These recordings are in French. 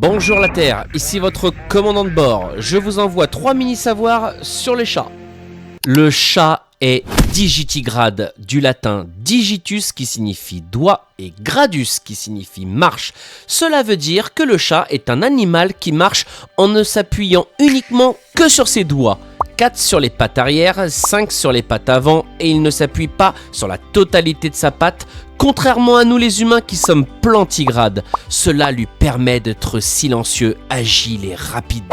Bonjour la Terre, ici votre commandant de bord. Je vous envoie 3 mini-savoirs sur les chats. Le chat est digitigrade, du latin digitus qui signifie doigt et gradus qui signifie marche. Cela veut dire que le chat est un animal qui marche en ne s'appuyant uniquement que sur ses doigts. 4 sur les pattes arrière, 5 sur les pattes avant et il ne s'appuie pas sur la totalité de sa patte, contrairement à nous les humains qui sommes plantigrades. Cela lui permet d'être silencieux, agile et rapide.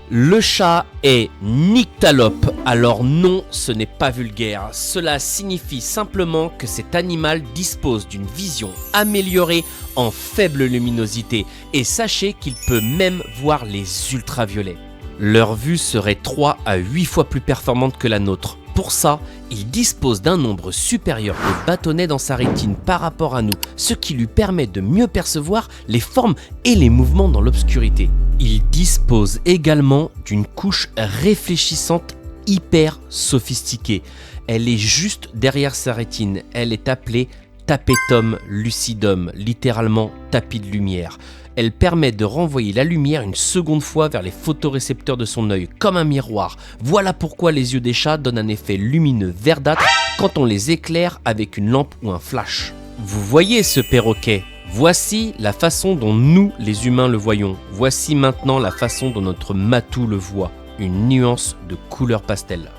Le chat est nyctalope, alors non, ce n'est pas vulgaire. Cela signifie simplement que cet animal dispose d'une vision améliorée en faible luminosité et sachez qu'il peut même voir les ultraviolets. Leur vue serait 3 à 8 fois plus performante que la nôtre. Pour ça, il dispose d'un nombre supérieur de bâtonnets dans sa rétine par rapport à nous, ce qui lui permet de mieux percevoir les formes et les mouvements dans l'obscurité. Il dispose également d'une couche réfléchissante hyper sophistiquée. Elle est juste derrière sa rétine. Elle est appelée tapetum lucidum, littéralement tapis de lumière. Elle permet de renvoyer la lumière une seconde fois vers les photorécepteurs de son œil, comme un miroir. Voilà pourquoi les yeux des chats donnent un effet lumineux verdâtre quand on les éclaire avec une lampe ou un flash. Vous voyez ce perroquet ? Voici la façon dont nous, les humains, le voyons. Voici maintenant la façon dont notre matou le voit. Une nuance de couleur pastel.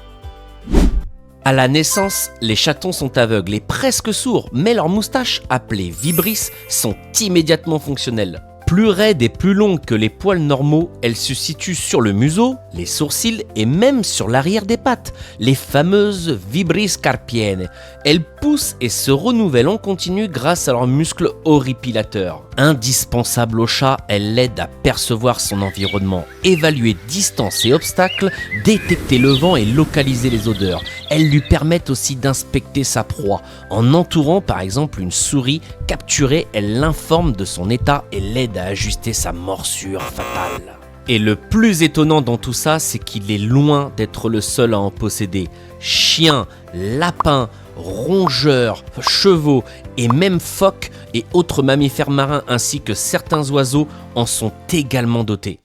À la naissance, les chatons sont aveugles et presque sourds, mais leurs moustaches, appelées vibrisses, sont immédiatement fonctionnelles. Plus raides et plus longues que les poils normaux, elles se situent sur le museau, les sourcils et même sur l'arrière des pattes, les fameuses vibrisses carpiennes. Elles poussent et se renouvellent en continu grâce à leurs muscles horripilateurs. Indispensable au chat, elles l'aident à percevoir son environnement, évaluer distance et obstacles, détecter le vent et localiser les odeurs. Elles lui permettent aussi d'inspecter sa proie. En entourant par exemple une souris capturée, elle l'informe de son état et l'aide à ajuster sa morsure fatale. Et le plus étonnant dans tout ça, c'est qu'il est loin d'être le seul à en posséder. Chiens, lapins, rongeurs, chevaux et même phoques et autres mammifères marins ainsi que certains oiseaux en sont également dotés.